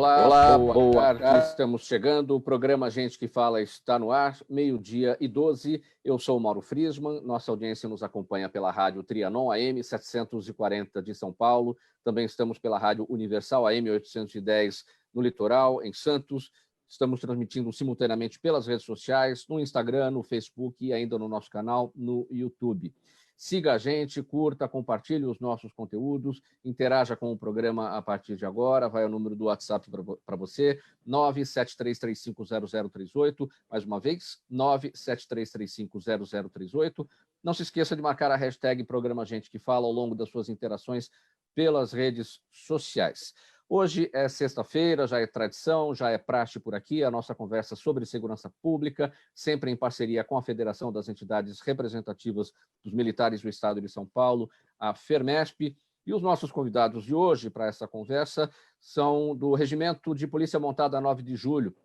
Olá, boa tarde. Estamos chegando. O programa Gente que Fala está no ar, 12:12. Eu sou o Mauro Friesman. Nossa audiência nos acompanha pela rádio Trianon AM 740 de São Paulo. Também estamos pela rádio Universal AM 810 no Litoral, em Santos. Estamos transmitindo simultaneamente pelas redes sociais, no Instagram, no Facebook e ainda no nosso canal no YouTube. Siga a gente, curta, compartilhe os nossos conteúdos, interaja com o programa a partir de agora. Vai o número do WhatsApp para você, 973350038. Mais uma vez, 973350038. Não se esqueça de marcar a hashtag Programa Gente que Fala ao longo das suas interações pelas redes sociais. Hoje é sexta-feira, já é tradição, já é praxe por aqui, a nossa conversa sobre segurança pública, sempre em parceria com a Federação das Entidades Representativas dos Militares do Estado de São Paulo, a FERMESP. E os nossos convidados de hoje para essa conversa são do Regimento de Polícia Montada 9 de Julho,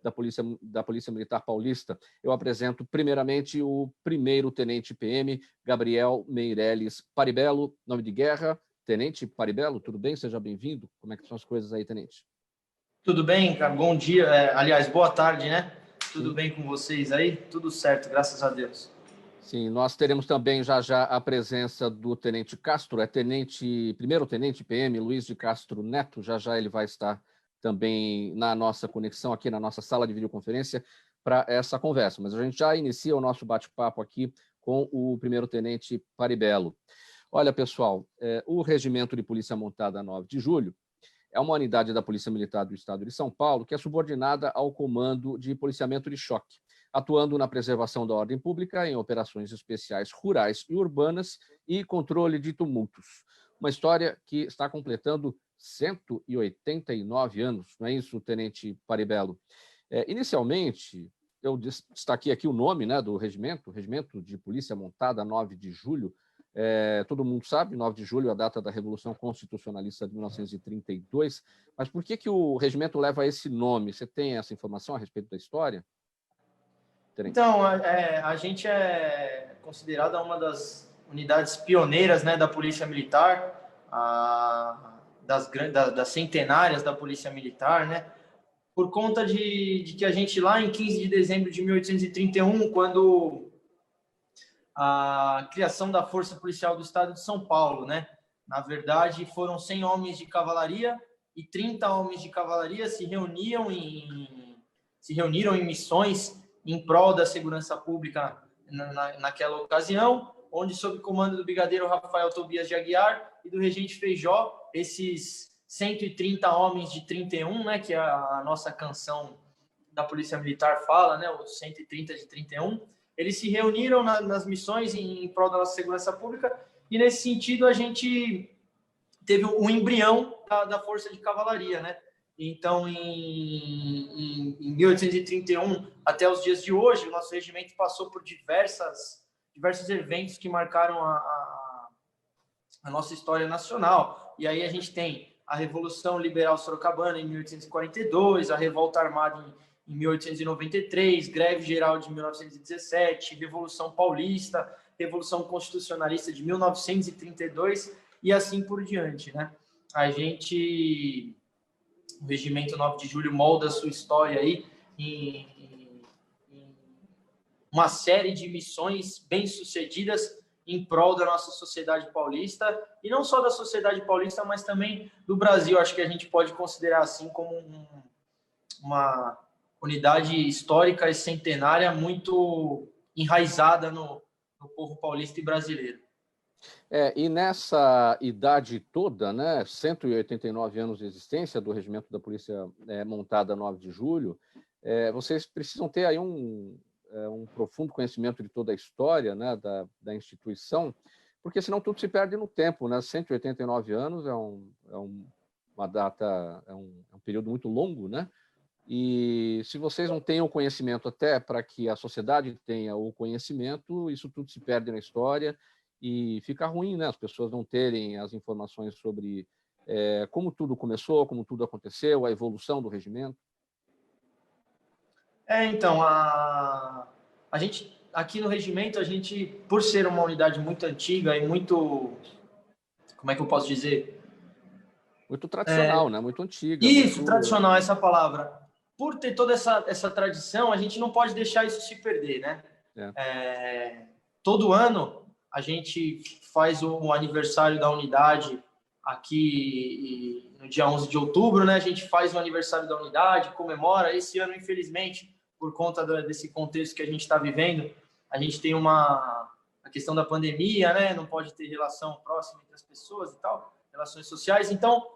da Polícia Militar Paulista. Eu apresento primeiramente o primeiro tenente PM, Gabriel Meirelles Paribello, nome de guerra. Tenente Paribello, tudo bem? Seja bem-vindo. Como é que são as coisas aí, tenente? Tudo bem, cara. Bom dia. Aliás, boa tarde, né? Tudo bem com vocês aí? Tudo certo, graças a Deus. Sim, nós teremos também já a presença do tenente Castro, primeiro tenente PM, Luiz de Castro Neto. Já ele vai estar também na nossa conexão aqui na nossa sala de videoconferência para essa conversa. Mas a gente já inicia o nosso bate-papo aqui com o primeiro tenente Paribello. Olha, pessoal, o Regimento de Polícia Montada 9 de Julho é uma unidade da Polícia Militar do Estado de São Paulo que é subordinada ao Comando de Policiamento de Choque, atuando na preservação da ordem pública em operações especiais rurais e urbanas e controle de tumultos. Uma história que está completando 189 anos, não é isso, Tenente Paribello? Inicialmente, eu destaquei aqui o nome, né, do regimento, Regimento de Polícia Montada 9 de Julho. Todo mundo sabe, 9 de julho é a data da Revolução Constitucionalista de 1932, mas por que o regimento leva esse nome? Você tem essa informação a respeito da história? Então, a gente é considerada uma das unidades pioneiras, né, da Polícia Militar, das centenárias da Polícia Militar, né, por conta de que a gente lá em 15 de dezembro de 1831, quando a criação da Força Policial do Estado de São Paulo, né? Na verdade, foram 100 homens de cavalaria e 30 homens de cavalaria se reuniram em missões em prol da segurança pública naquela ocasião, onde, sob comando do brigadeiro Rafael Tobias de Aguiar e do regente Feijó, esses 130 homens de 31, né, que a nossa canção da Polícia Militar fala, né, os 130 de 31, eles se reuniram nas missões em prol da nossa segurança pública e, nesse sentido, a gente teve um embrião da Força de Cavalaria, né? Então, em 1831 até os dias de hoje, o nosso regimento passou por diversos eventos que marcaram a nossa história nacional. E aí a gente tem a Revolução Liberal Sorocabana em 1842, a Revolta Armada em 1893, Greve Geral de 1917, Revolução Paulista, Revolução Constitucionalista de 1932 e assim por diante, né? O Regimento 9 de Julho molda a sua história aí em uma série de missões bem-sucedidas em prol da nossa sociedade paulista, e não só da sociedade paulista, mas também do Brasil. Acho que a gente pode considerar assim como uma unidade histórica e centenária muito enraizada no povo paulista e brasileiro. E nessa idade toda, né, 189 anos de existência do Regimento da Polícia Montada 9 de Julho, vocês precisam ter aí um profundo conhecimento de toda a história, né, da instituição, porque senão tudo se perde no tempo, né? 189 anos uma data, um período muito longo, né? E se vocês não têm o conhecimento até para que a sociedade tenha o conhecimento, isso tudo se perde na história e fica ruim, né? As pessoas não terem as informações sobre como tudo começou, como tudo aconteceu, a evolução do regimento. Então, a gente, aqui no regimento, a gente, por ser uma unidade muito antiga e muito, como é que eu posso dizer? Muito tradicional, né? Muito antiga. Isso, muito... tradicional, essa palavra. Por ter toda essa tradição, a gente não pode deixar isso se perder, né? Todo ano a gente faz o aniversário da unidade aqui no dia 11 de outubro, né? A gente faz o aniversário da unidade, comemora. Esse ano, infelizmente, por conta desse contexto que a gente está vivendo, a gente tem a questão da pandemia, né? Não pode ter relação próxima entre as pessoas e tal, relações sociais. Então,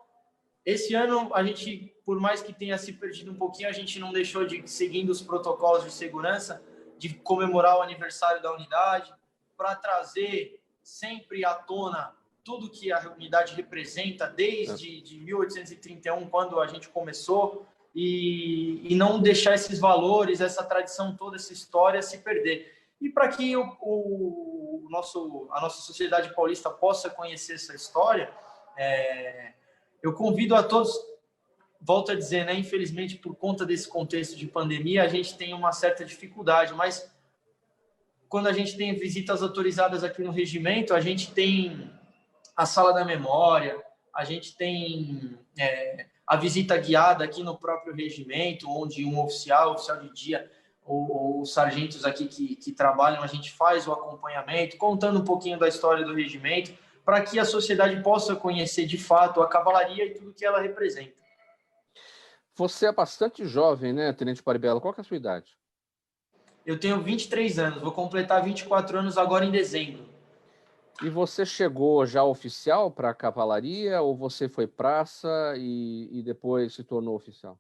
esse ano, a gente, por mais que tenha se perdido um pouquinho, a gente não deixou de, seguindo os protocolos de segurança, de comemorar o aniversário da unidade, para trazer sempre à tona tudo que a unidade representa desde de 1831, quando a gente começou, e não deixar esses valores, essa tradição toda, essa história se perder. E para que a nossa sociedade paulista possa conhecer essa história, eu convido a todos, volto a dizer, né, infelizmente, por conta desse contexto de pandemia, a gente tem uma certa dificuldade, mas quando a gente tem visitas autorizadas aqui no regimento, a gente tem a sala da memória, a gente tem a visita guiada aqui no próprio regimento, onde um oficial de dia, ou os sargentos aqui que trabalham, a gente faz o acompanhamento, contando um pouquinho da história do regimento, para que a sociedade possa conhecer de fato a cavalaria e tudo que ela representa. Você é bastante jovem, né, Tenente Paribello? Qual que é a sua idade? Eu tenho 23 anos, vou completar 24 anos agora em dezembro. E você chegou já oficial para a cavalaria ou você foi praça e depois se tornou oficial?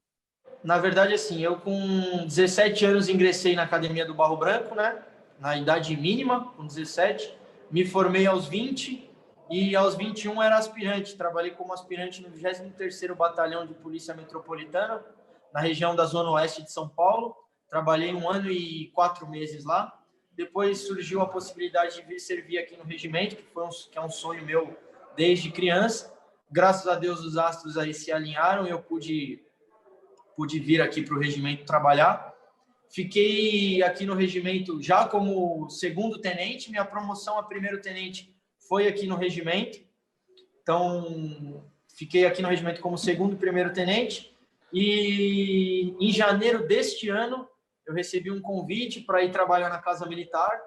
Na verdade, assim, eu com 17 anos ingressei na Academia do Barro Branco, né? Na idade mínima, com 17. Me formei aos 20 e aos 21 era aspirante. Trabalhei como aspirante no 23º Batalhão de Polícia Metropolitana, na região da Zona Oeste de São Paulo. Trabalhei 1 ano e 4 meses lá. Depois surgiu a possibilidade de vir servir aqui no regimento, que é um sonho meu desde criança. Graças a Deus os astros aí se alinharam e eu pude vir aqui para o regimento trabalhar. Fiquei aqui no regimento já como segundo tenente, minha promoção a primeiro tenente foi aqui no regimento. Então, fiquei aqui no regimento como segundo e primeiro tenente. E em janeiro deste ano, eu recebi um convite para ir trabalhar na Casa Militar,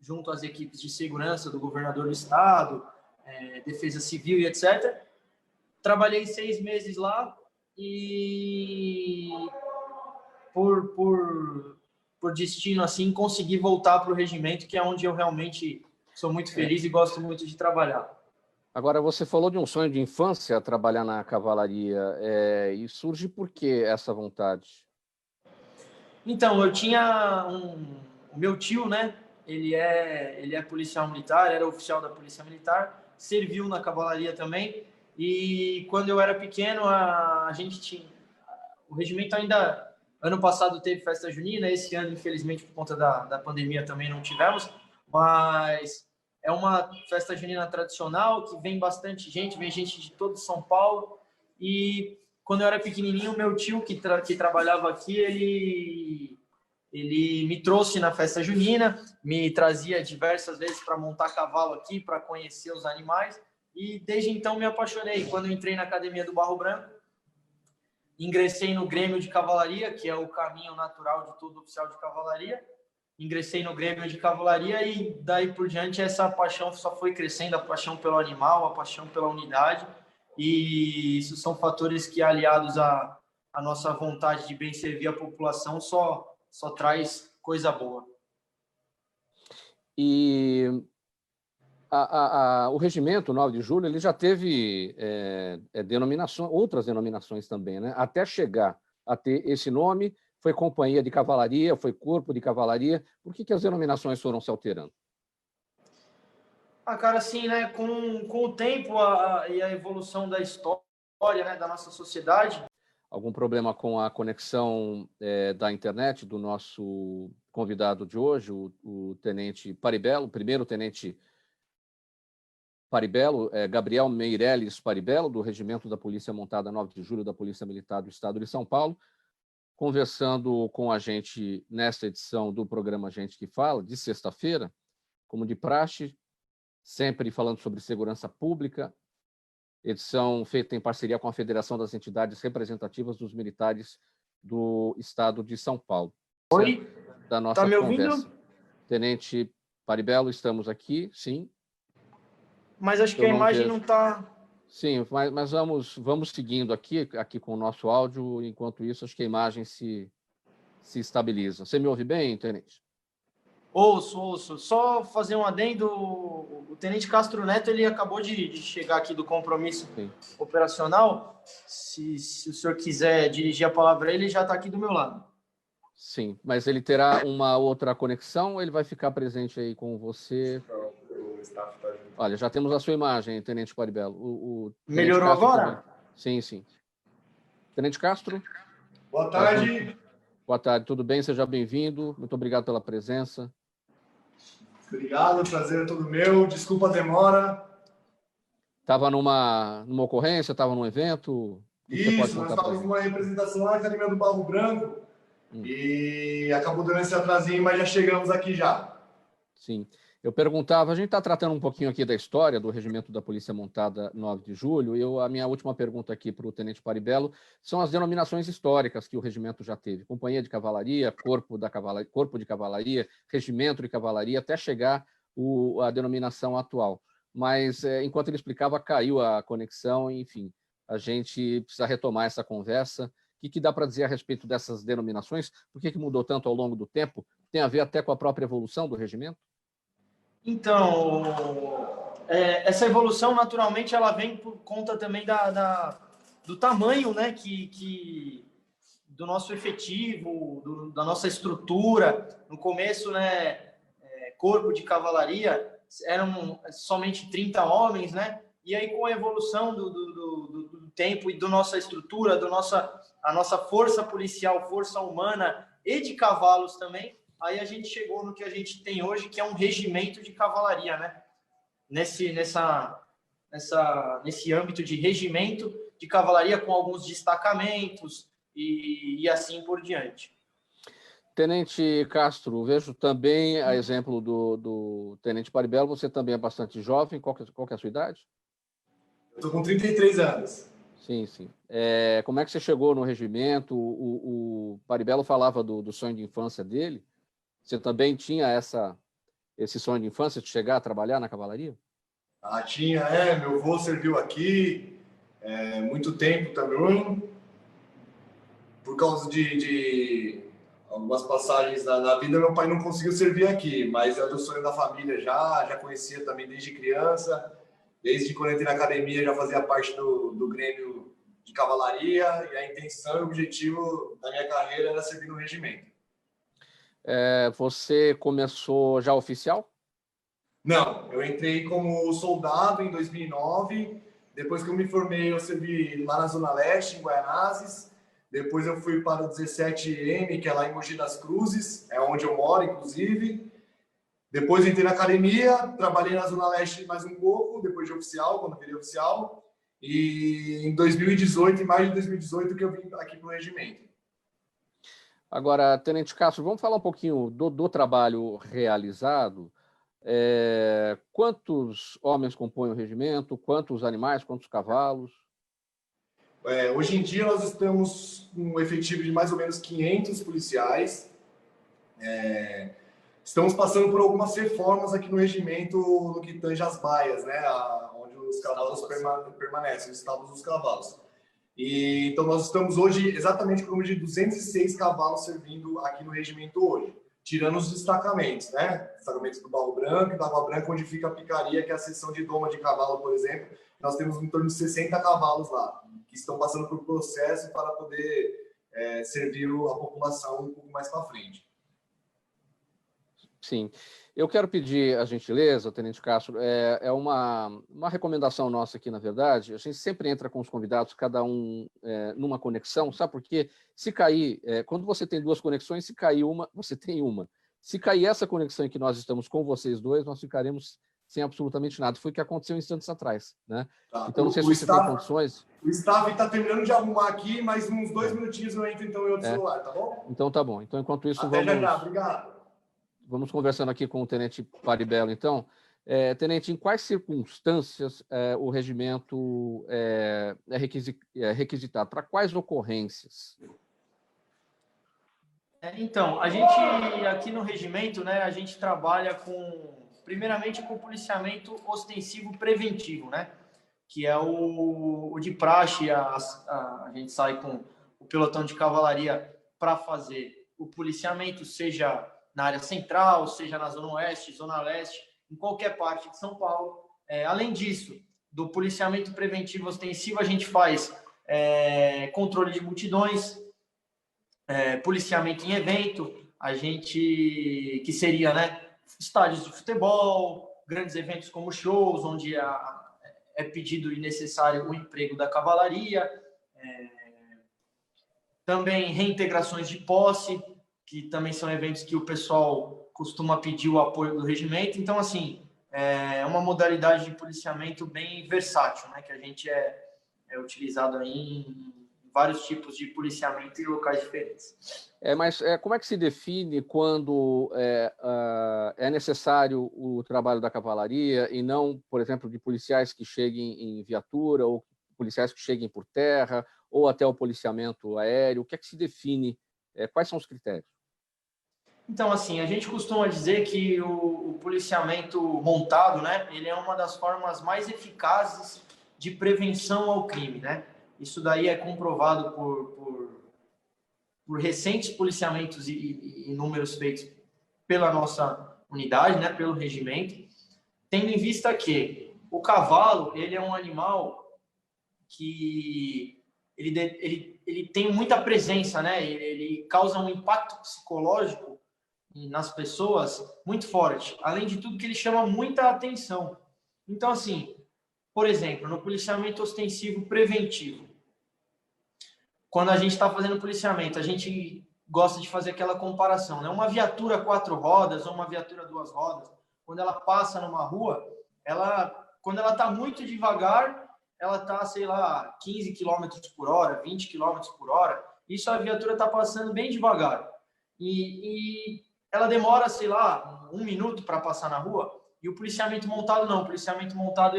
junto às equipes de segurança do governador do estado, defesa civil e etc. Trabalhei 6 meses lá e por destino assim consegui voltar para o regimento, que é onde eu realmente sou muito feliz e gosto muito de trabalhar. Agora, você falou de um sonho de infância, trabalhar na cavalaria, e surge por que essa vontade? Então, eu tinha o meu tio, né? Ele é policial militar, era oficial da Polícia Militar, serviu na cavalaria também. E quando eu era pequeno, a gente tinha o regimento ainda. Ano passado teve festa junina, esse ano, infelizmente, por conta da pandemia, também não tivemos, mas é uma festa junina tradicional que vem bastante gente, vem gente de todo São Paulo. E quando eu era pequenininho, meu tio, que trabalhava aqui, ele me trouxe na festa junina, me trazia diversas vezes para montar cavalo aqui, para conhecer os animais, e desde então me apaixonei. Quando eu entrei na Academia do Barro Branco, ingressei no Grêmio de Cavalaria, que é o caminho natural de todo oficial de cavalaria. Ingressei no Grêmio de Cavalaria e daí por diante essa paixão só foi crescendo, a paixão pelo animal, a paixão pela unidade. E isso são fatores que, aliados à nossa vontade de bem servir a população, só traz coisa boa. E o regimento 9 de julho ele já teve outras denominações também, né? Até chegar a ter esse nome, foi companhia de cavalaria, foi corpo de cavalaria. Por que as denominações foram se alterando? Cara, assim, né? Com o tempo e a evolução da história, né, da nossa sociedade. Algum problema com a conexão da internet do nosso convidado de hoje, o tenente Paribello, primeiro tenente Paribello, Gabriel Meirelles Paribello, do Regimento da Polícia Montada 9 de Julho da Polícia Militar do Estado de São Paulo, conversando com a gente nesta edição do programa Gente que Fala, de sexta-feira, como de praxe, sempre falando sobre segurança pública edição feita em parceria com a Federação das Entidades Representativas dos Militares do Estado de São Paulo. Oi, da nossa tá me conversa. ouvindo? Tenente Paribello, estamos aqui, sim. Mas acho que a imagem não está... Sim, mas vamos seguindo aqui com o nosso áudio, enquanto isso acho que a imagem se estabiliza. Você me ouve bem, Tenente? Ouço. Só fazer um adendo, o Tenente Castro Neto, ele acabou de chegar aqui do compromisso operacional. Se o senhor quiser dirigir a palavra a ele, já está aqui do meu lado. Sim, mas ele terá uma outra conexão ou ele vai ficar presente aí com você? Olha, já temos a sua imagem, Tenente Paribello. O Melhorou Castro agora? Também. Sim. Tenente Castro? Boa tarde. Boa tarde, tudo bem? Seja bem-vindo. Muito obrigado pela presença. Obrigado, o prazer é todo meu. Desculpa a demora. Estava numa ocorrência, estava num evento? Isso, nós estávamos numa representação lá na Academia do Barro Branco e acabou dando esse atrasinho, mas já chegamos aqui já. Sim. Eu perguntava, a gente está tratando um pouquinho aqui da história do Regimento da Polícia Montada 9 de Julho, e a minha última pergunta aqui para o Tenente Paribello são as denominações históricas que o regimento já teve. Companhia de Cavalaria, Corpo de Cavalaria, Regimento de Cavalaria, até chegar a denominação atual. Mas, enquanto ele explicava, caiu a conexão, enfim, a gente precisa retomar essa conversa. O que dá para dizer a respeito dessas denominações? Por que mudou tanto ao longo do tempo? Tem a ver até com a própria evolução do regimento? Então, essa evolução, naturalmente, ela vem por conta também do tamanho, né, do nosso efetivo, da nossa estrutura. No começo, né, Corpo de Cavalaria eram somente 30 homens, né? E aí, com a evolução do tempo e da nossa estrutura, a nossa força policial, força humana e de cavalos também, aí a gente chegou no que a gente tem hoje, que é um regimento de cavalaria, né? Nesse âmbito de regimento de cavalaria, com alguns destacamentos e assim por diante. Tenente Castro, vejo também, a exemplo do Tenente Paribello, você também é bastante jovem. Qual que é a sua idade? Eu estou com 33 anos. Sim. Como é que você chegou no regimento? O Paribello falava do sonho de infância dele. Você também tinha esse sonho de infância de chegar a trabalhar na cavalaria? Tinha, meu avô serviu aqui muito tempo também. Por causa de algumas passagens na vida, meu pai não conseguiu servir aqui, mas é o sonho da família já conhecia também desde criança. Desde quando entrei na academia, já fazia parte do Grêmio de Cavalaria, e a intenção e o objetivo da minha carreira era servir no regimento. Você começou já oficial? Não, eu entrei como soldado em 2009. Depois que eu me formei, eu servi lá na Zona Leste, em Guaianazes. Depois eu fui para o 17M, que é lá em Mogi das Cruzes, é onde eu moro, inclusive. Depois entrei na academia, trabalhei na Zona Leste mais um pouco, depois de oficial, quando virei oficial. E em 2018, em maio de 2018, que eu vim aqui para o regimento. Agora, Tenente Castro, vamos falar um pouquinho do trabalho realizado. Quantos homens compõem o regimento? Quantos animais? Quantos cavalos? Hoje em dia, nós estamos com um efetivo de mais ou menos 500 policiais. Estamos passando por algumas reformas aqui no regimento, no que tange as baias, né? Onde os cavalos permanecem, os estábulos dos cavalos. E, então, nós estamos hoje exatamente com o número de 206 cavalos servindo aqui no regimento hoje, tirando os destacamentos, né? Destacamentos do Barro Branco e da Água Branca, onde fica a picaria, que é a seção de doma de cavalo, por exemplo. Nós temos em torno de 60 cavalos lá, que estão passando por processo para poder servir a população um pouco mais para frente. Sim. Eu quero pedir a gentileza, Tenente Castro, uma recomendação nossa aqui, na verdade. A gente sempre entra com os convidados, cada um numa conexão, sabe por quê? Se cair, quando você tem duas conexões, se cair uma, você tem uma. Se cair essa conexão em que nós estamos com vocês dois, nós ficaremos sem absolutamente nada. Foi o que aconteceu instantes atrás, né? Tá. Então, não sei se você tem condições. O staff está terminando de arrumar aqui, mas uns 2 minutinhos eu entro então em outro celular, tá bom? Então, tá bom. Então, enquanto isso, Até já, obrigado. Vamos conversando aqui com o Tenente Paribello, então. Tenente, em quais circunstâncias o regimento é requisitado? Para quais ocorrências? Então, a gente aqui no regimento, né, a gente trabalha primeiramente com policiamento ostensivo preventivo, né, que é o de praxe, a gente sai com o pelotão de cavalaria para fazer o policiamento, seja na área central, seja na zona oeste, zona leste, em qualquer parte de São Paulo. Além disso, do policiamento preventivo ostensivo, a gente faz controle de multidões, policiamento em evento, que seria, né, estádios de futebol, grandes eventos como shows, onde é pedido e necessário o emprego da cavalaria, também reintegrações de posse, que também são eventos que o pessoal costuma pedir o apoio do regimento. Então, assim, é uma modalidade de policiamento bem versátil, né, que a gente é utilizado aí em vários tipos de policiamento em locais diferentes. Mas como é que se define quando é necessário o trabalho da cavalaria e não, por exemplo, de policiais que cheguem em viatura ou policiais que cheguem por terra ou até o policiamento aéreo? O que é que se define? Quais são os critérios? Então, assim, a gente costuma dizer que o policiamento montado, né, ele é uma das formas mais eficazes de prevenção ao crime, né? Isso daí é comprovado por recentes policiamentos e números feitos pela nossa unidade, né, pelo regimento, tendo em vista que o cavalo, ele é um animal que ele tem muita presença, né? Ele causa um impacto psicológico nas pessoas muito forte. Além de tudo, que ele chama muita atenção. Então, assim, por exemplo, no policiamento ostensivo preventivo, quando a gente está fazendo policiamento, a gente gosta de fazer aquela comparação, né? Uma viatura 4 rodas ou uma viatura 2 rodas, quando ela passa numa rua, quando ela está muito devagar, ela está, sei lá, 15 km por hora, 20 km por hora, isso a viatura está passando bem devagar. E ela demora, sei lá, 1 minuto para passar na rua, e o policiamento montado não. O policiamento montado,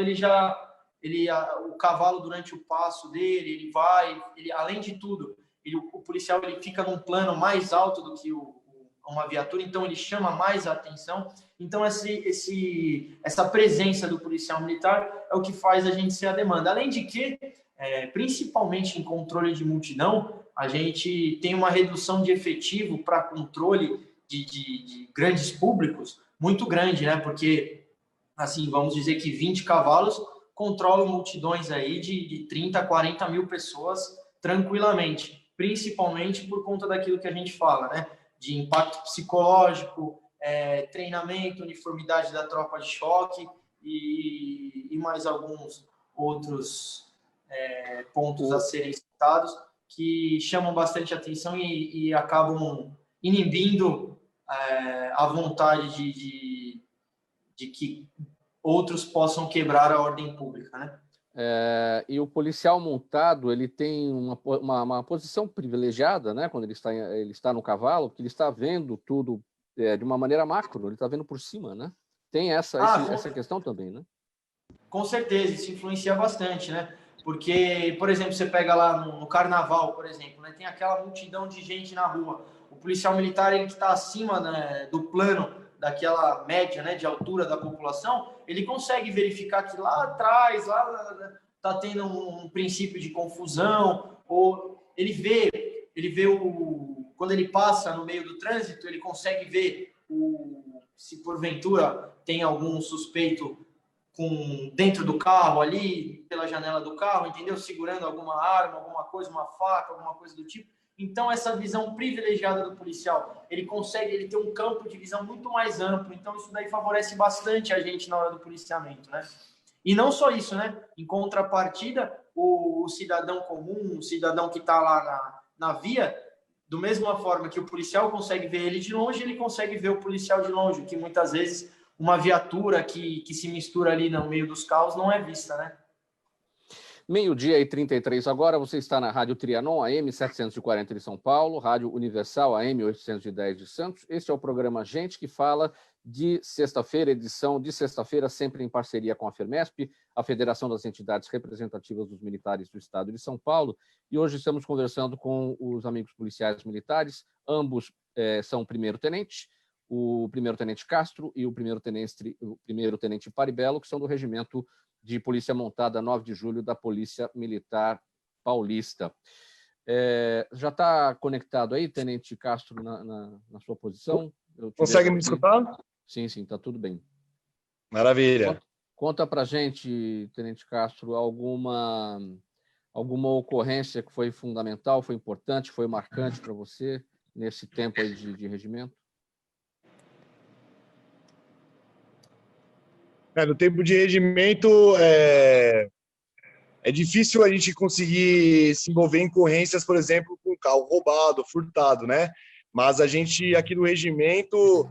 o cavalo, durante o passo dele, além de tudo, o policial ele fica num plano mais alto do que uma viatura, então ele chama mais a atenção. Então, essa presença do policial militar é o que faz a gente ser a demanda. Além de que, principalmente em controle de multidão, a gente tem uma redução de efetivo para controle de grandes públicos muito grande, né? Porque, assim, vamos dizer que 20 cavalos controlam multidões aí de 30 a 40 mil pessoas tranquilamente, principalmente por conta daquilo que a gente fala, né? De impacto psicológico, treinamento, uniformidade da tropa de choque e mais alguns outros pontos a serem citados que chamam bastante atenção e acabam inibindo a vontade de que outros possam quebrar a ordem pública, né? E o policial montado, ele tem uma posição privilegiada, né? Quando ele está no cavalo, porque ele está vendo tudo de uma maneira macro, ele está vendo por cima, né? Tem essa questão também, né? Com certeza, isso influencia bastante, né? Porque, por exemplo, você pega lá no carnaval, por exemplo, né? Tem aquela multidão de gente na rua. O policial militar, ele que está acima, né, do plano daquela média, né, de altura da população, ele consegue verificar que lá atrás, lá está tendo um princípio de confusão, ou ele vê quando ele passa no meio do trânsito, ele consegue ver se porventura tem algum suspeito dentro do carro ali, pela janela do carro, entendeu? Segurando alguma arma, alguma coisa, uma faca, alguma coisa do tipo. Então, essa visão privilegiada do policial, ele tem um campo de visão muito mais amplo. Então, isso daí favorece bastante a gente na hora do policiamento, né? E não só isso, né? Em contrapartida, o cidadão comum, o cidadão que está lá na via, do mesma forma que o policial consegue ver ele de longe, ele consegue ver o policial de longe, que muitas vezes uma viatura que se mistura ali no meio dos carros não é vista, né? Meio-dia e 33 agora, você está na Rádio Trianon, AM 740 de São Paulo, Rádio Universal, AM 810 de Santos. Este é o programa Gente que Fala, de sexta-feira, edição de sexta-feira, sempre em parceria com a FERMESP, a Federação das Entidades Representativas dos Militares do Estado de São Paulo. E hoje estamos conversando com os amigos policiais militares, ambos são primeiro-tenente, o primeiro-tenente Castro e o primeiro-tenente Paribello, que são do Regimento de Polícia Montada 9 de Julho da Polícia Militar Paulista. Já está conectado aí, Tenente Castro, na sua posição? Consegue me escutar? Sim, está tudo bem. Maravilha. Conta para a gente, Tenente Castro, alguma ocorrência que foi fundamental, foi importante, foi marcante para você nesse tempo aí de regimento? No tempo de regimento, é difícil a gente conseguir se envolver em ocorrências, por exemplo, com carro roubado, furtado, né? Mas a gente, aqui no regimento,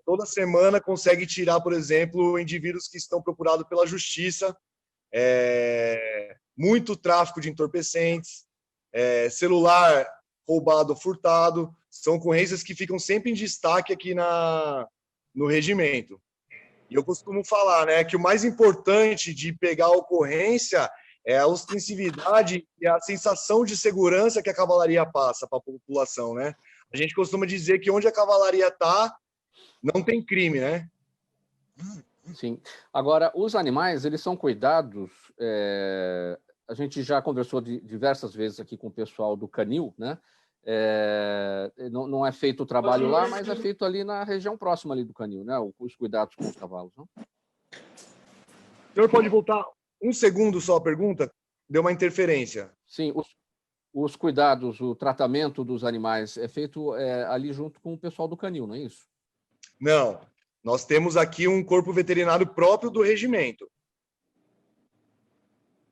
toda semana consegue tirar, por exemplo, indivíduos que estão procurados pela justiça, muito tráfico de entorpecentes, celular roubado, furtado, são ocorrências que ficam sempre em destaque aqui no regimento. E eu costumo falar, né, que o mais importante de pegar a ocorrência é a ostensividade e a sensação de segurança que a cavalaria passa para a população, né? A gente costuma dizer que onde a cavalaria está, não tem crime, né? Sim. Agora, os animais, eles são cuidados... A gente já conversou diversas vezes aqui com o pessoal do Canil, né? Não é feito o trabalho lá, mas é feito ali na região próxima ali do Canil, né? Os cuidados com os cavalos, não? O senhor pode voltar um segundo só a pergunta? Deu uma interferência. Sim, os cuidados, o tratamento dos animais é feito ali junto com o pessoal do Canil, não é isso? Não, nós temos aqui um corpo veterinário próprio do regimento.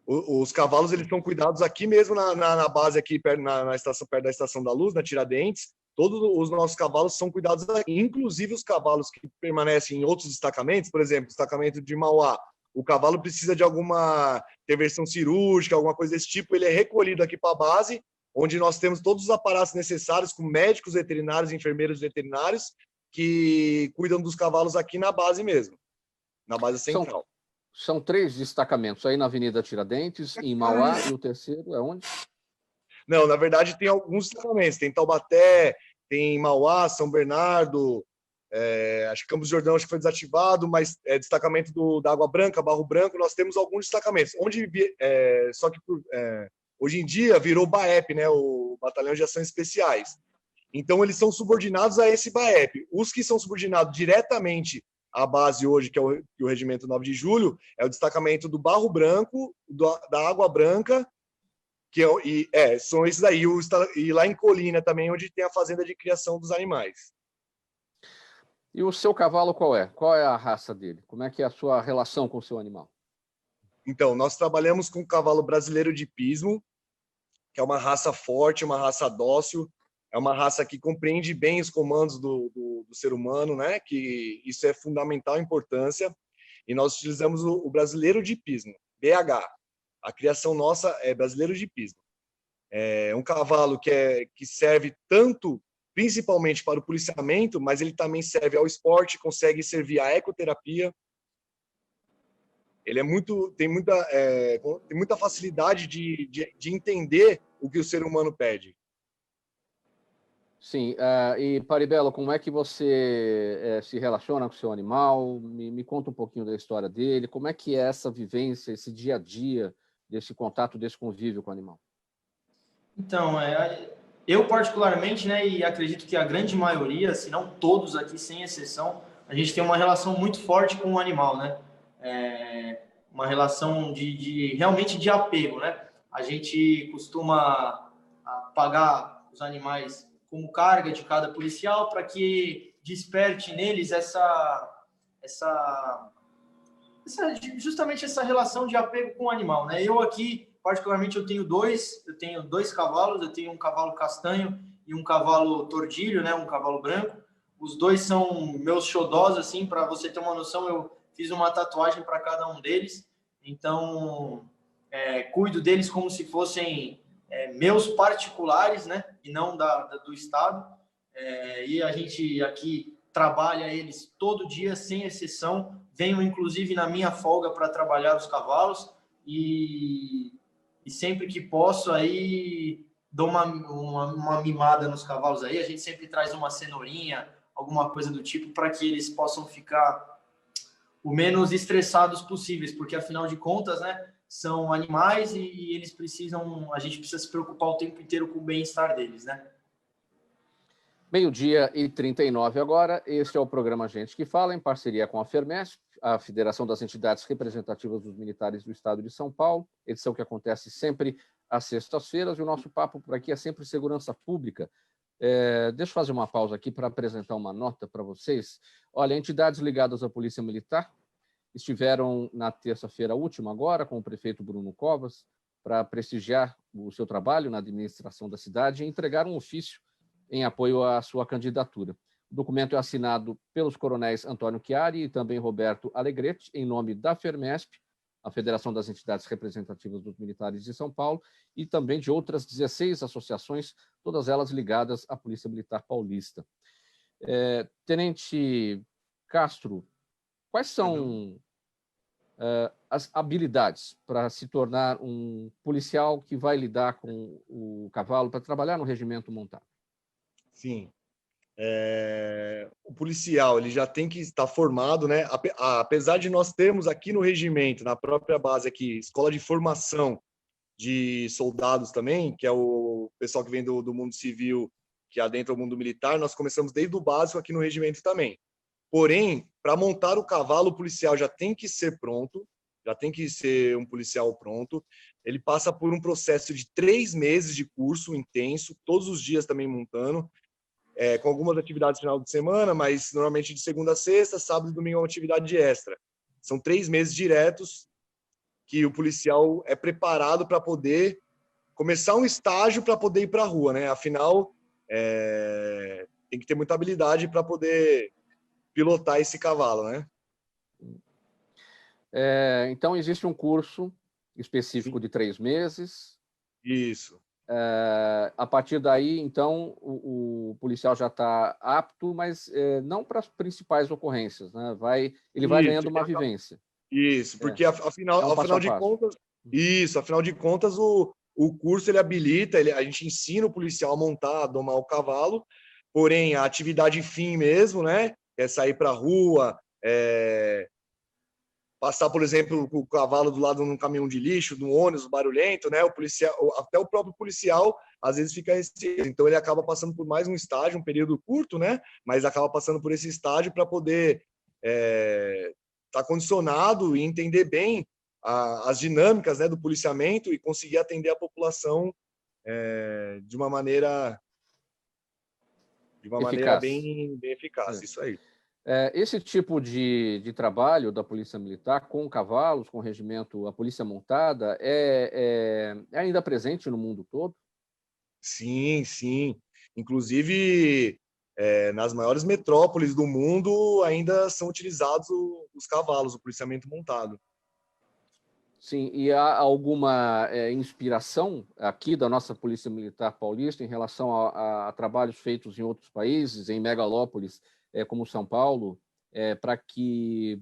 Os cavalos, eles são cuidados aqui mesmo na base, aqui perto da Estação da Luz, na Tiradentes. Todos os nossos cavalos são cuidados aqui, inclusive os cavalos que permanecem em outros destacamentos, por exemplo, destacamento de Mauá. O cavalo precisa de alguma intervenção cirúrgica, alguma coisa desse tipo, ele é recolhido aqui para a base, onde nós temos todos os aparatos necessários, com médicos veterinários, enfermeiros veterinários, que cuidam dos cavalos aqui na base mesmo, na base central. São 3 destacamentos, aí na Avenida Tiradentes, em Mauá, e o terceiro é onde? Não, na verdade tem alguns destacamentos, tem Taubaté, tem Mauá, São Bernardo, acho que Campos do Jordão acho que foi desativado, mas destacamento da Água Branca, Barro Branco, nós temos alguns destacamentos. Só que hoje em dia virou BAEP, né, o Batalhão de Ações Especiais. Então eles são subordinados a esse BAEP. Os que são subordinados diretamente à base hoje, que é o Regimento 9 de Julho, é o destacamento do Barro Branco, da Água Branca, são esses aí, e lá em Colina também, onde tem a fazenda de criação dos animais. E o seu cavalo qual é? Qual é a raça dele? Como é que é a sua relação com o seu animal? Então, nós trabalhamos com o cavalo brasileiro de pismo, que é uma raça forte, uma raça dócil, é uma raça que compreende bem os comandos do ser humano, né? Que isso é fundamental importância. E nós utilizamos o brasileiro de pismo, BH. A criação nossa é brasileiro de pismo. É um cavalo que serve tanto, principalmente para o policiamento, mas ele também serve ao esporte, consegue servir à ecoterapia. Ele tem muita facilidade de entender o que o ser humano pede. Sim, e Paribello, como é que você se relaciona com o seu animal? Me conta um pouquinho da história dele, como é que é essa vivência, esse dia a dia, desse contato, desse convívio com o animal? Então, eu particularmente, né, e acredito que a grande maioria, se não todos aqui, sem exceção, a gente tem uma relação muito forte com o animal, né? Uma relação realmente de apego, né? A gente costuma pagar os animais como carga de cada policial para que desperte neles justamente essa relação de apego com o animal, né? Eu aqui, particularmente, eu tenho dois cavalos, eu tenho um cavalo castanho e um cavalo tordilho, né? Um cavalo branco. Os dois são meus xodós, assim, para você ter uma noção, eu fiz uma tatuagem para cada um deles. Então, cuido deles como se fossem meus particulares, né? E não do Estado. E a gente aqui trabalha eles todo dia, sem exceção. Venho, inclusive, na minha folga para trabalhar os cavalos e sempre que posso aí dou uma mimada nos cavalos aí. A gente sempre traz uma cenourinha, alguma coisa do tipo, para que eles possam ficar o menos estressados possíveis, porque afinal de contas, né, são animais e eles precisam, a gente precisa se preocupar o tempo inteiro com o bem-estar deles, né? 12h39 agora. Este é o programa Gente que Fala, em parceria com a FERMESP, a Federação das Entidades Representativas dos Militares do Estado de São Paulo, edição que acontece sempre às sextas-feiras, e o nosso papo por aqui é sempre segurança pública. Deixa eu fazer uma pausa aqui para apresentar uma nota para vocês. Olha, entidades ligadas à Polícia Militar estiveram na terça-feira última agora com o prefeito Bruno Covas para prestigiar o seu trabalho na administração da cidade e entregar um ofício em apoio à sua candidatura. O documento é assinado pelos coronéis Antônio Chiari e também Roberto Alegrete, em nome da FERMESP, a Federação das Entidades Representativas dos Militares de São Paulo, e também de outras 16 associações, todas elas ligadas à Polícia Militar Paulista. Tenente Castro, quais são as habilidades para se tornar um policial que vai lidar com o cavalo, para trabalhar no regimento montado? Sim. O policial ele já tem que estar formado, né? Apesar de nós termos aqui no regimento, na própria base aqui, escola de formação de soldados também, que é o pessoal que vem do mundo civil, que adentra o mundo militar, nós começamos desde o básico aqui no regimento também. Porém, para montar o cavalo, o policial já tem que ser pronto, já tem que ser um policial pronto. Ele passa por um processo de 3 meses de curso intenso, todos os dias também montando, com algumas atividades no final de semana, mas normalmente de segunda a sexta, sábado e domingo é uma atividade extra. São 3 meses diretos que o policial é preparado para poder começar um estágio para poder ir para a rua, né? Afinal, tem que ter muita habilidade para poder pilotar esse cavalo, né? Então, existe um curso específico de 3 meses. Isso. A partir daí, então, o policial já está apto, mas não para as principais ocorrências, né? Ele vai ganhando uma vivência. Isso, porque afinal de contas, o curso ele habilita, a gente ensina o policial a montar, a domar o cavalo, porém a atividade fim mesmo, né? É sair para a rua, passar, por exemplo, com o cavalo do lado de um caminhão de lixo, num ônibus barulhento, né? O policial, até o próprio policial, às vezes fica receoso. Então ele acaba passando por mais um estágio, um período curto, né? Mas acaba passando por esse estágio para poder estar condicionado e entender bem as dinâmicas, né, do policiamento e conseguir atender a população de uma maneira bem eficaz. Isso aí. Esse tipo de trabalho da Polícia Militar com cavalos, com regimento, a Polícia Montada, é ainda presente no mundo todo? Sim, sim. Inclusive, nas maiores metrópoles do mundo ainda são utilizados os cavalos, o policiamento montado. Sim, e há alguma inspiração aqui da nossa Polícia Militar Paulista em relação a trabalhos feitos em outros países, em megalópolis, como São Paulo, para que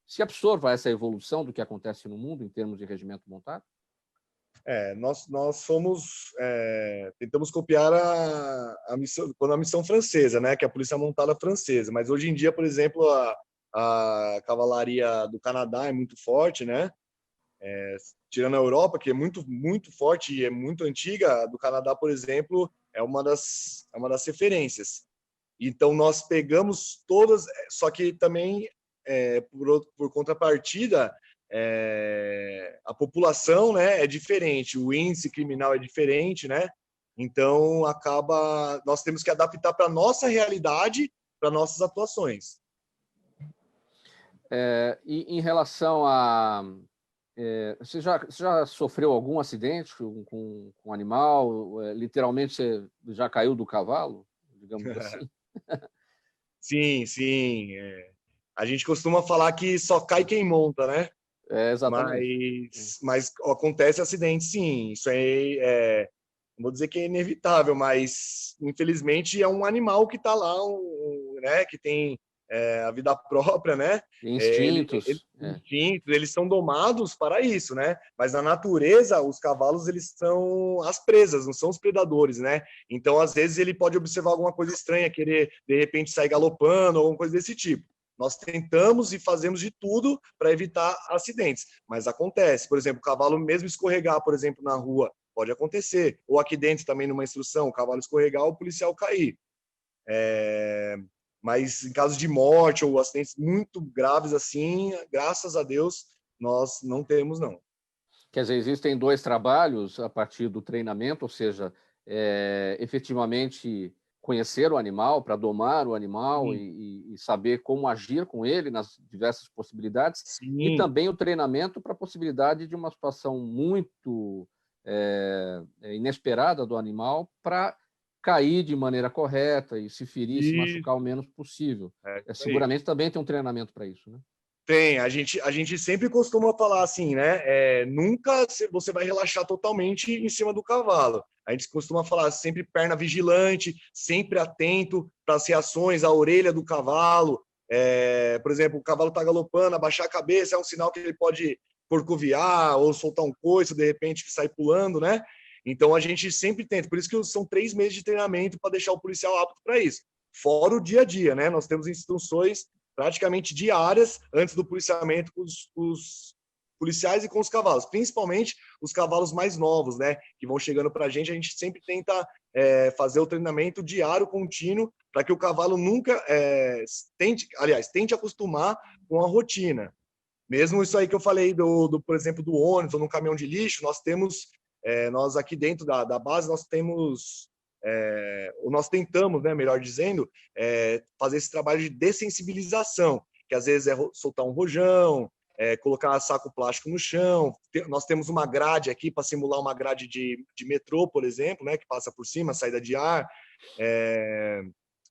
se absorva essa evolução do que acontece no mundo em termos de regimento montado? Nós tentamos copiar a missão francesa, né, que é a Polícia Montada francesa, mas hoje em dia, por exemplo, a cavalaria do Canadá é muito forte, né? Tirando a Europa, que é muito, muito forte e é muito antiga, a do Canadá, por exemplo, é uma das referências. Então, nós pegamos todas, só que também, por contrapartida, a população, né, é diferente, o índice criminal é diferente, né? Então, nós temos que adaptar para a nossa realidade, para nossas atuações. E em relação a... você já sofreu algum acidente com um animal? Literalmente, você já caiu do cavalo, digamos assim? Sim, sim. A gente costuma falar que só cai quem monta, né? Exatamente. Mas acontece acidente, sim. Isso aí não vou dizer que é inevitável, mas infelizmente é um animal que está lá, né, que tem a vida própria, né? Instintos. Instintos, eles são domados para isso, né? Mas na natureza, os cavalos eles são as presas, não são os predadores, né? Então, às vezes, ele pode observar alguma coisa estranha, querer de repente sair galopando, ou alguma coisa desse tipo. Nós tentamos e fazemos de tudo para evitar acidentes, mas acontece. Por exemplo, o cavalo mesmo escorregar, por exemplo, na rua, pode acontecer. Ou aqui dentro também numa instrução, o cavalo escorregar, o policial cair. Mas em caso de morte ou acidentes muito graves assim, graças a Deus, nós não temos, não. Quer dizer, existem 2 trabalhos a partir do treinamento, ou seja, efetivamente conhecer o animal, para domar o animal e saber como agir com ele nas diversas possibilidades, Sim. E também o treinamento para a possibilidade de uma situação muito inesperada do animal para cair de maneira correta e se ferir, se machucar o menos possível. Seguramente também tem um treinamento para isso, né? Tem, a gente sempre costuma falar assim, né? Nunca você vai relaxar totalmente em cima do cavalo. A gente costuma falar sempre perna vigilante, sempre atento para as reações, a orelha do cavalo. Por exemplo, o cavalo está galopando, abaixar a cabeça é um sinal que ele pode corcoviar ou soltar um coice, de repente, que sai pulando, né? Então a gente sempre tenta. Por isso que são 3 meses de treinamento para deixar o policial apto para isso. Fora o dia a dia, né? Nós temos instruções praticamente diárias antes do policiamento com os policiais e com os cavalos, principalmente os cavalos mais novos, né, que vão chegando para a gente sempre tenta fazer o treinamento diário, contínuo, para que o cavalo nunca tente acostumar com a rotina. Mesmo isso aí que eu falei, por exemplo, do ônibus ou no caminhão de lixo, nós aqui dentro da base, nós tentamos, né, melhor dizendo, fazer esse trabalho de dessensibilização, que às vezes é soltar um rojão, colocar saco plástico no chão. Nós temos uma grade aqui para simular uma grade de metrô, por exemplo, né, que passa por cima, saída de ar.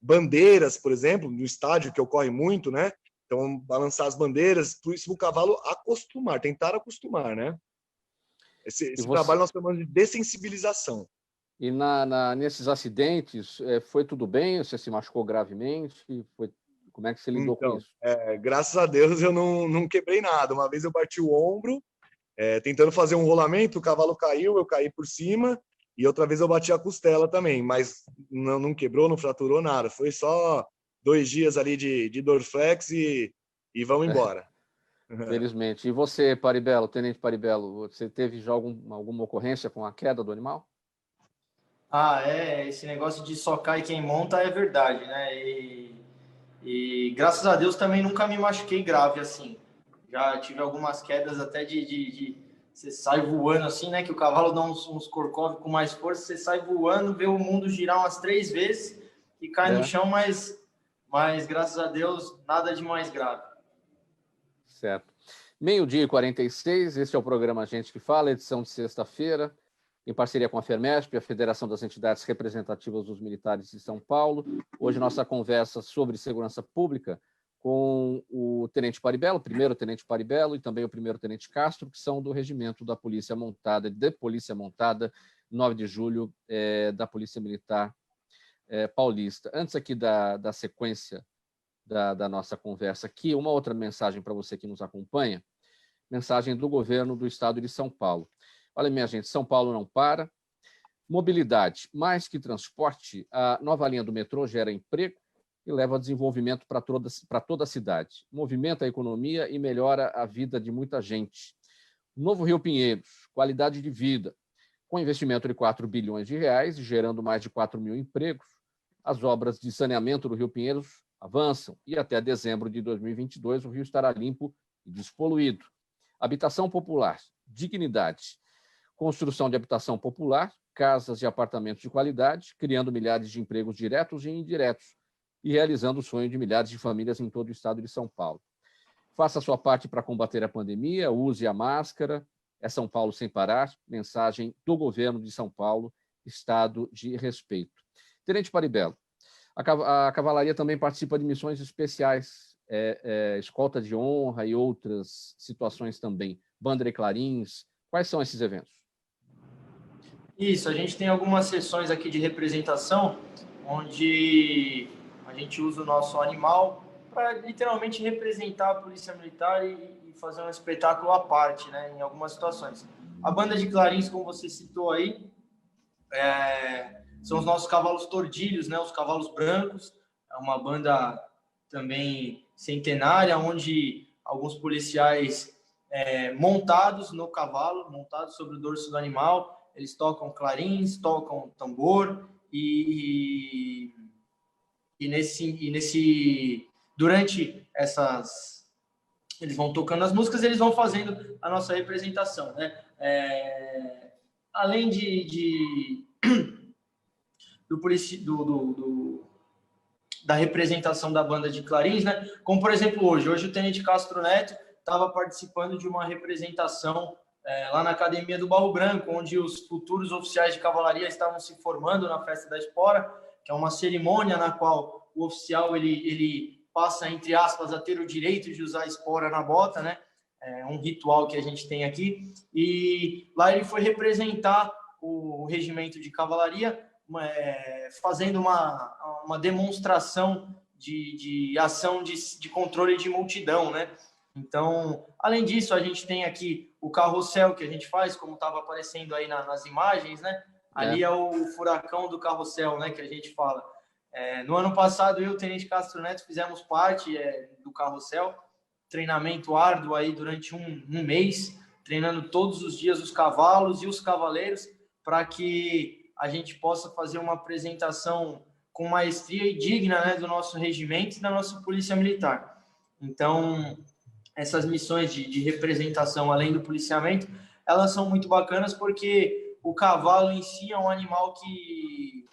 Bandeiras, por exemplo, no estádio, que ocorre muito, né? Então, balançar as bandeiras, tudo isso para o cavalo acostumar, tentar acostumar, né? Esse trabalho nós chamamos de dessensibilização. E nesses acidentes, foi tudo bem? Você se machucou gravemente? Como é que você lidou com isso? Graças a Deus eu não quebrei nada. Uma vez eu bati o ombro, tentando fazer um rolamento, o cavalo caiu, eu caí por cima, e outra vez eu bati a costela também, mas não quebrou, não fraturou nada. Foi só 2 dias ali de Dorflex e vamos embora. Felizmente. E você, Paribelo, Tenente Paribelo, você teve já alguma ocorrência com a queda do animal? Esse negócio de socar e quem monta é verdade, né? E graças a Deus também nunca me machuquei grave assim. Já tive algumas quedas até de você sai voando assim, né? Que o cavalo dá uns corcove com mais força, você sai voando, vê o mundo girar umas 3 vezes e cai no chão, mas graças a Deus nada de mais grave. Certo. 12h46, este é o programa Gente que Fala, edição de sexta-feira, em parceria com a FERMESP, a Federação das Entidades Representativas dos Militares de São Paulo. Hoje nossa conversa sobre segurança pública com o Tenente Paribelo, o primeiro Tenente Paribelo e também o primeiro Tenente Castro, que são do Regimento da Polícia Montada, 9 de julho, da Polícia Militar Paulista. Antes aqui da sequência da nossa conversa aqui, uma outra mensagem para você que nos acompanha, mensagem do governo do estado de São Paulo. Olha, minha gente, São Paulo não para. Mobilidade, mais que transporte, a nova linha do metrô gera emprego e leva desenvolvimento para toda a cidade. Movimenta a economia e melhora a vida de muita gente. Novo Rio Pinheiros, qualidade de vida. Com investimento de 4 bilhões de reais e gerando mais de 4 mil empregos, as obras de saneamento do Rio Pinheiros avançam e até dezembro de 2022 o rio estará limpo e despoluído. Habitação popular, dignidade. Construção de habitação popular, casas e apartamentos de qualidade, criando milhares de empregos diretos e indiretos e realizando o sonho de milhares de famílias em todo o estado de São Paulo. Faça a sua parte para combater a pandemia, use a máscara. É São Paulo sem parar. Mensagem do governo de São Paulo, estado de respeito. Tenente Paribelo, a Cavalaria também participa de missões especiais escolta de honra e outras situações também, bandeira e clarins. Quais são esses eventos? Isso, a gente tem algumas sessões aqui de representação, onde a gente usa o nosso animal para literalmente representar a Polícia Militar e fazer um espetáculo à parte, né, em algumas situações. A banda de clarins, como você citou aí, são os nossos cavalos tordilhos, né, os cavalos brancos. É uma banda também centenária, onde alguns policiais montados no cavalo, montados sobre o dorso do animal, eles tocam clarins, tocam tambor durante essas, eles vão tocando as músicas, eles vão fazendo a nossa representação, né? Além da representação da banda de clarins, né? Como por exemplo hoje o Tenente Castro Neto estava participando de uma representação lá na Academia do Barro Branco, onde os futuros oficiais de cavalaria estavam se formando na Festa da Espora, que é uma cerimônia na qual o oficial ele passa, entre aspas, a ter o direito de usar a espora na bota, né? É um ritual que a gente tem aqui. E lá ele foi representar o regimento de cavalaria, fazendo uma demonstração de ação de controle de multidão, né? Então, além disso, a gente tem aqui o carrossel que a gente faz, como estava aparecendo aí nas imagens, né? Ali é o furacão do carrossel, né? Que a gente fala. No ano passado, eu e o Tenente Castro Neto fizemos parte do carrossel, treinamento árduo aí durante um mês, treinando todos os dias os cavalos e os cavaleiros, para que a gente possa fazer uma apresentação com maestria e digna, né, do nosso regimento e da nossa Polícia Militar. Então, essas missões de representação, além do policiamento, elas são muito bacanas porque o cavalo em si é um animal que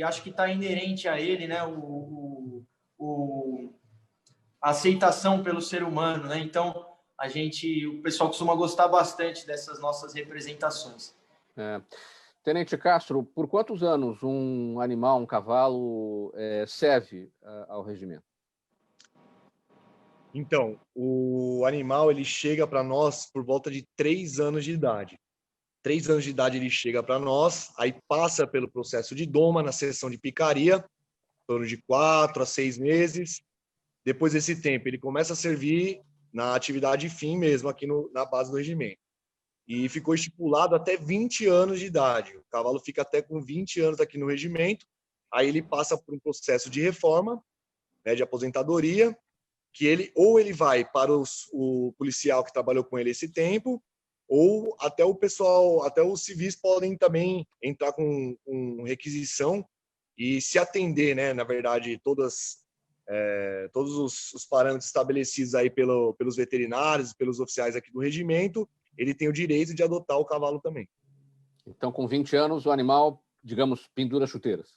acho que está inerente a ele, né, a aceitação pelo ser humano, né? Então, o pessoal costuma gostar bastante dessas nossas representações. Tenente Castro, por quantos anos um animal, um cavalo, serve ao regimento? Então, o animal ele chega para nós por volta de 3 anos de idade. 3 anos de idade ele chega para nós, aí passa pelo processo de doma na sessão de picaria, em torno de 4 a 6 meses. Depois desse tempo, ele começa a servir na atividade fim mesmo, aqui na base do regimento. E ficou estipulado até 20 anos de idade. O cavalo fica até com 20 anos aqui no regimento, aí ele passa por um processo de reforma, né, de aposentadoria, que ele vai para o policial que trabalhou com ele esse tempo, ou até o pessoal, até os civis podem também entrar com requisição e se atender, né, na verdade, todos os parâmetros estabelecidos aí pelos veterinários, pelos oficiais aqui do regimento, ele tem o direito de adotar o cavalo também. Então, com 20 anos, o animal, digamos, pendura chuteiras.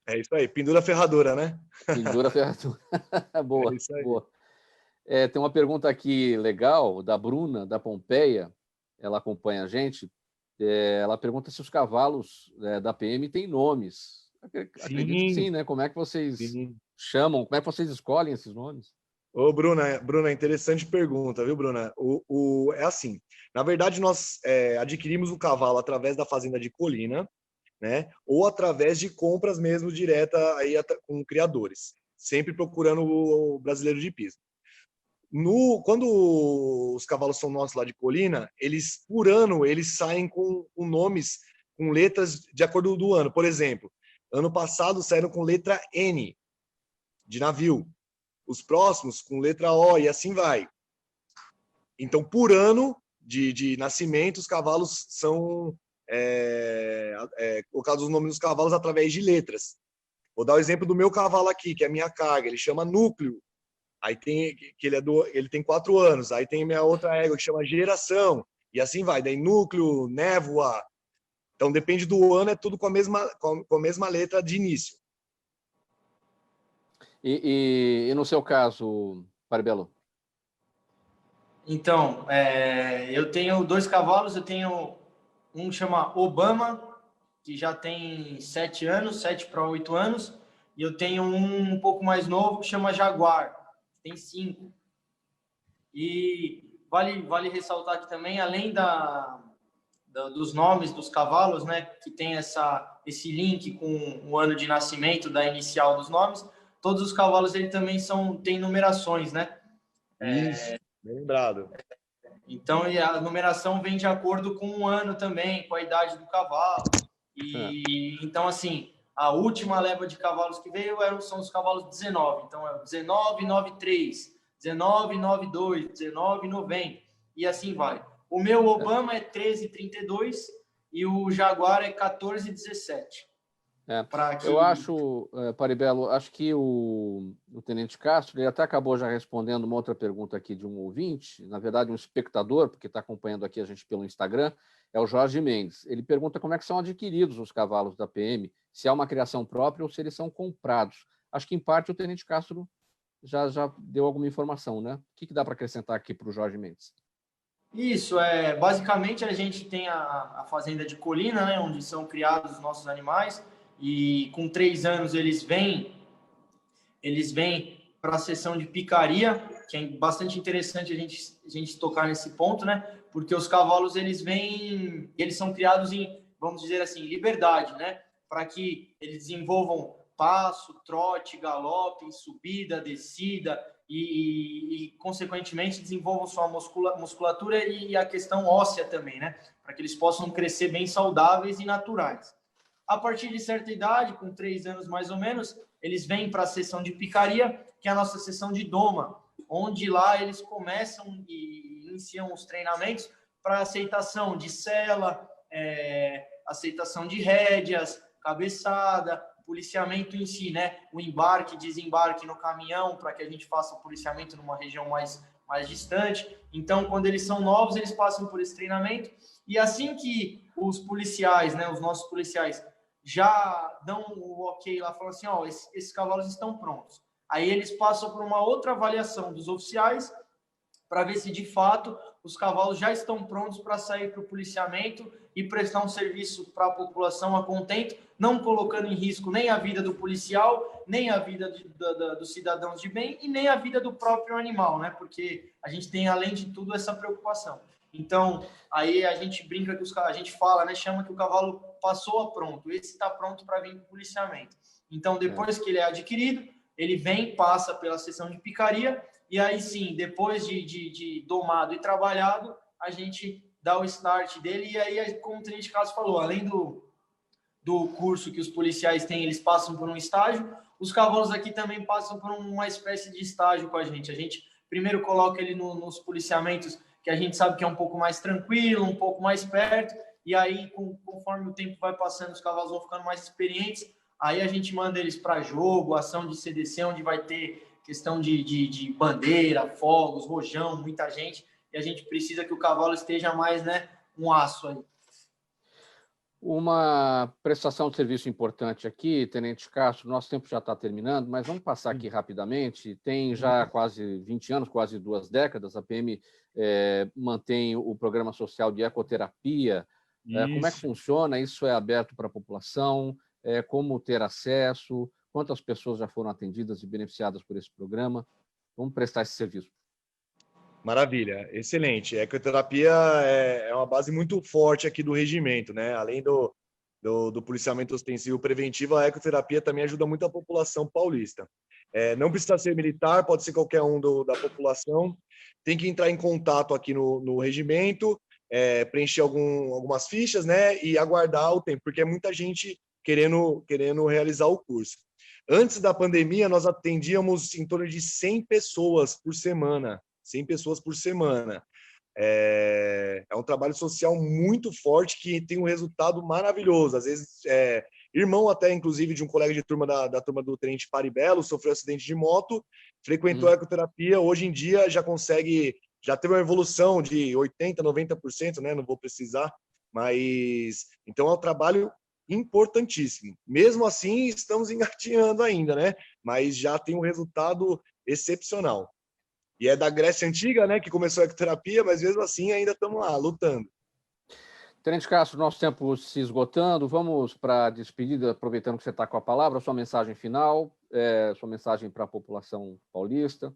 É isso aí, pendura ferradura, né? Pendura ferradura. Boa, é isso aí. Boa. Tem uma pergunta aqui legal, da Bruna, da Pompeia, ela acompanha a gente. Ela pergunta se os cavalos da PM têm nomes. Acredito que sim, né? Como é que vocês chamam, como é que vocês escolhem esses nomes? Ô, Bruna, interessante pergunta, viu, Bruna? É assim, na verdade, nós adquirimos o cavalo através da fazenda de Colina, né? Ou através de compras mesmo direta aí com criadores, sempre procurando o brasileiro de piso. Quando os cavalos são nossos lá de Colina, por ano, eles saem com nomes, com letras de acordo do ano. Por exemplo, ano passado saíram com letra N, de navio. Os próximos com letra O, e assim vai. Então, por ano de nascimento, os cavalos são colocados os nomes dos cavalos através de letras. Vou dar o exemplo do meu cavalo aqui, que é a minha carga, ele chama Núcleo. Aí tem que ele tem 4 anos. Aí tem minha outra égua que chama Geração, e assim vai. Daí Núcleo, Névoa. Então depende do ano, é tudo com a mesma letra de início. E no seu caso, Paribelo? Então, eu tenho 2 cavalos, eu tenho um que chama Obama, que já tem 7 anos, 7 para 8 anos, e eu tenho um pouco mais novo que chama Jaguar, que tem 5. E vale ressaltar aqui também, além dos nomes dos cavalos, né, que tem esse link com o ano de nascimento da inicial dos nomes, todos os cavalos ele também têm numerações, né? Isso, bem lembrado. Então, a numeração vem de acordo com o ano também, com a idade do cavalo. E então, assim, a última leva de cavalos que veio são os cavalos 19. Então, é o 1993, 1992, 1990 e assim vai. O meu Obama é 1332 e o Jaguar é 1417. Eu acho, Paribelo, acho que o Tenente Castro, ele até acabou já respondendo uma outra pergunta aqui de um ouvinte, na verdade um espectador, porque está acompanhando aqui a gente pelo Instagram, é o Jorge Mendes. Ele pergunta como é que são adquiridos os cavalos da PM, se há uma criação própria ou se eles são comprados. Acho que, em parte, o Tenente Castro já deu alguma informação, né? O que dá para acrescentar aqui para o Jorge Mendes? Isso, basicamente a gente tem a fazenda de Colina, né, onde são criados os nossos animais, e com 3 anos eles vêm para a sessão de picaria, que é bastante interessante a gente tocar nesse ponto, né? Porque os cavalos eles são criados em, vamos dizer assim, liberdade, né? Para que eles desenvolvam passo, trote, galope, subida, descida e consequentemente desenvolvam sua musculatura e a questão óssea também, né? Para que eles possam crescer bem saudáveis e naturais. A partir de certa idade, com 3 anos mais ou menos, eles vêm para a sessão de picaria, que é a nossa sessão de doma, onde lá eles começam e iniciam os treinamentos para aceitação de sela, aceitação de rédeas, cabeçada, policiamento em si, né? O embarque, desembarque no caminhão, para que a gente faça o policiamento numa região mais distante. Então, quando eles são novos, eles passam por esse treinamento. E assim que os policiais, né, os nossos policiais, já dão o ok lá, falam assim, esses cavalos estão prontos. Aí eles passam por uma outra avaliação dos oficiais para ver se, de fato, os cavalos já estão prontos para sair para o policiamento e prestar um serviço para a população a contento, não colocando em risco nem a vida do policial, nem a vida dos cidadãos de bem e nem a vida do próprio animal, né? Porque a gente tem, além de tudo, essa preocupação. Então, aí a gente brinca que a gente fala, né? Chama que o cavalo passou a pronto. Esse está pronto para vir para o policiamento. Então, depois que ele é adquirido, ele vem, passa pela sessão de picaria e aí sim, depois de domado e trabalhado, a gente dá o start dele. E aí, como o Tenente Castro falou, além do curso que os policiais têm, eles passam por um estágio, os cavalos aqui também passam por uma espécie de estágio com a gente. A gente primeiro coloca ele nos policiamentos que a gente sabe que é um pouco mais tranquilo, um pouco mais perto, e aí, conforme o tempo vai passando, os cavalos vão ficando mais experientes, aí a gente manda eles para jogo, ação de CDC, onde vai ter questão de bandeira, fogos, rojão, muita gente, e a gente precisa que o cavalo esteja mais, né, um aço aí. Uma prestação de serviço importante aqui, Tenente Castro, nosso tempo já está terminando, mas vamos passar aqui rapidamente. Tem já quase 20 anos, quase 2 décadas, a PM mantém o programa social de ecoterapia. Como é que funciona? Isso é aberto para a população? Como ter acesso? Quantas pessoas já foram atendidas e beneficiadas por esse programa? Vamos prestar esse serviço. Maravilha, excelente. A ecoterapia é uma base muito forte aqui do regimento, né? Além do policiamento ostensivo preventivo, a ecoterapia também ajuda muito a população paulista. Não precisa ser militar, pode ser qualquer um da população. Tem que entrar em contato aqui no regimento, preencher algumas fichas, né? E aguardar o tempo, porque é muita gente querendo realizar o curso. Antes da pandemia, nós atendíamos em torno de 100 pessoas por semana. 100 pessoas por semana. É um trabalho social muito forte que tem um resultado maravilhoso. Às vezes, irmão até, inclusive, de um colega de turma da turma do Tenente Paribelo, sofreu acidente de moto, frequentou a ecoterapia, hoje em dia já teve uma evolução de 80%, 90%, né? Não vou precisar, mas... Então, é um trabalho importantíssimo. Mesmo assim, estamos engatinhando ainda, né? Mas já tem um resultado excepcional. E é da Grécia Antiga, né, que começou a ecoterapia, mas mesmo assim ainda estamos lá, lutando. Tenente Castro, nosso tempo se esgotando, vamos para a despedida, aproveitando que você está com a palavra, sua mensagem final, sua mensagem para a população paulista.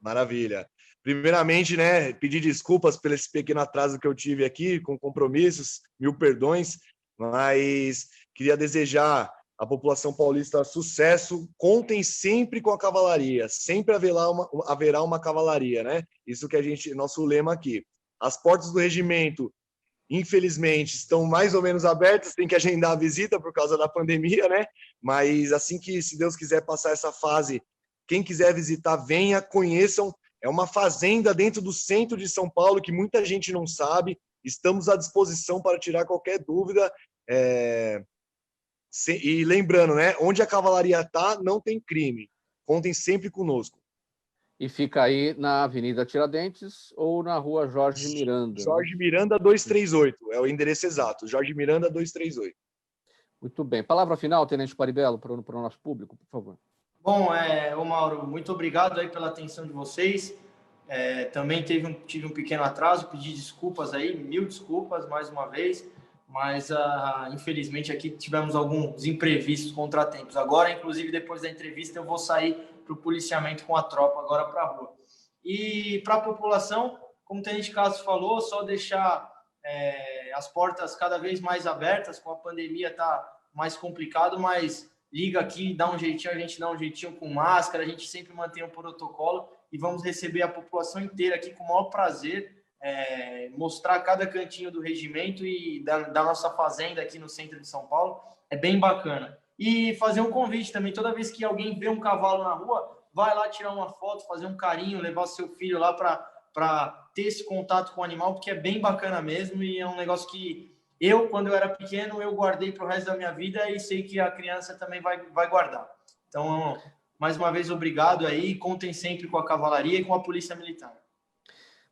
Maravilha. Primeiramente, né, pedir desculpas pelo esse pequeno atraso que eu tive aqui, com compromissos, 1000 perdões, mas queria desejar à população paulista sucesso. Contem sempre com a cavalaria, sempre haverá uma cavalaria, né? Isso que nosso lema aqui. As portas do regimento, infelizmente, estão mais ou menos abertas, tem que agendar a visita por causa da pandemia, né? Mas assim que, se Deus quiser passar essa fase, quem quiser visitar, venha, conheçam. É uma fazenda dentro do centro de São Paulo que muita gente não sabe. Estamos à disposição para tirar qualquer dúvida. E lembrando, né? Onde a cavalaria está, não tem crime. Contem sempre conosco. E fica aí na Avenida Tiradentes ou na Rua Jorge Miranda? Jorge Miranda 238, é o endereço exato. Jorge Miranda 238. Muito bem. Palavra final, Tenente Paribello, para o nosso público, por favor. Bom, ô Mauro, muito obrigado aí pela atenção de vocês. Também tive um pequeno atraso, pedi desculpas aí, 1000 desculpas mais uma vez, mas infelizmente aqui tivemos alguns imprevistos, contratempos. Agora, inclusive, depois da entrevista, eu vou sair para o policiamento com a tropa agora para a rua. E para a população, como o Tenente Castro falou, só deixar as portas cada vez mais abertas. Com a pandemia está mais complicado, mas liga aqui, dá um jeitinho, a gente dá um jeitinho com máscara, a gente sempre mantém um protocolo e vamos receber a população inteira aqui com o maior prazer, mostrar cada cantinho do regimento e da nossa fazenda aqui no centro de São Paulo. É bem bacana. E fazer um convite também, toda vez que alguém vê um cavalo na rua, vai lá tirar uma foto, fazer um carinho, levar seu filho lá para ter esse contato com o animal, porque é bem bacana mesmo e é um negócio que quando eu era pequeno, eu guardei para o resto da minha vida e sei que a criança também vai guardar. Então, mais uma vez, obrigado aí. Contem sempre com a cavalaria e com a Polícia Militar.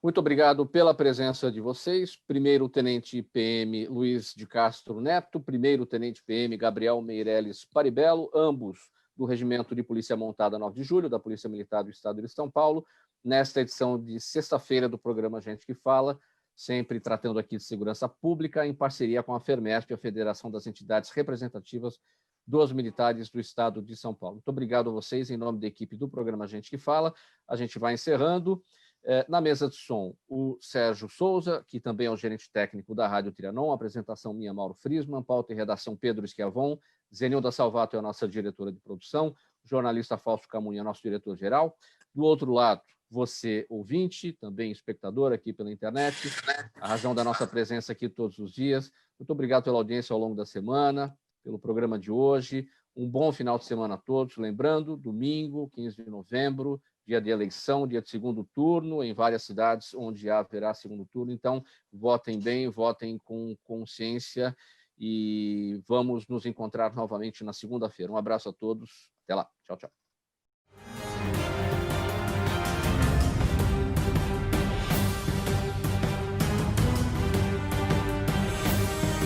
Muito obrigado pela presença de vocês. Primeiro Tenente PM Luiz de Castro Neto, primeiro Tenente PM Gabriel Meirelles Paribello, ambos do Regimento de Polícia Montada 9 de Julho, da Polícia Militar do Estado de São Paulo, nesta edição de sexta-feira do programa Gente que Fala, sempre tratando aqui de segurança pública, em parceria com a FERMESP, a Federação das Entidades Representativas dos Militares do Estado de São Paulo. Muito obrigado a vocês, em nome da equipe do programa Gente que Fala. A gente vai encerrando. Na mesa de som, o Sérgio Souza, que também é o gerente técnico da Rádio Trianon, apresentação minha, Mauro Friesman, pauta e redação Pedro Schiavon, Zenilda Salvato é a nossa diretora de produção, jornalista Fausto Camunha, nosso diretor-geral. Do outro lado, você, ouvinte, também espectador aqui pela internet, a razão da nossa presença aqui todos os dias. Muito obrigado pela audiência ao longo da semana, pelo programa de hoje. Um bom final de semana a todos. Lembrando, domingo, 15 de novembro, dia de eleição, dia de segundo turno, em várias cidades onde haverá segundo turno. Então, votem bem, votem com consciência e vamos nos encontrar novamente na segunda-feira. Um abraço a todos. Até lá. Tchau, tchau.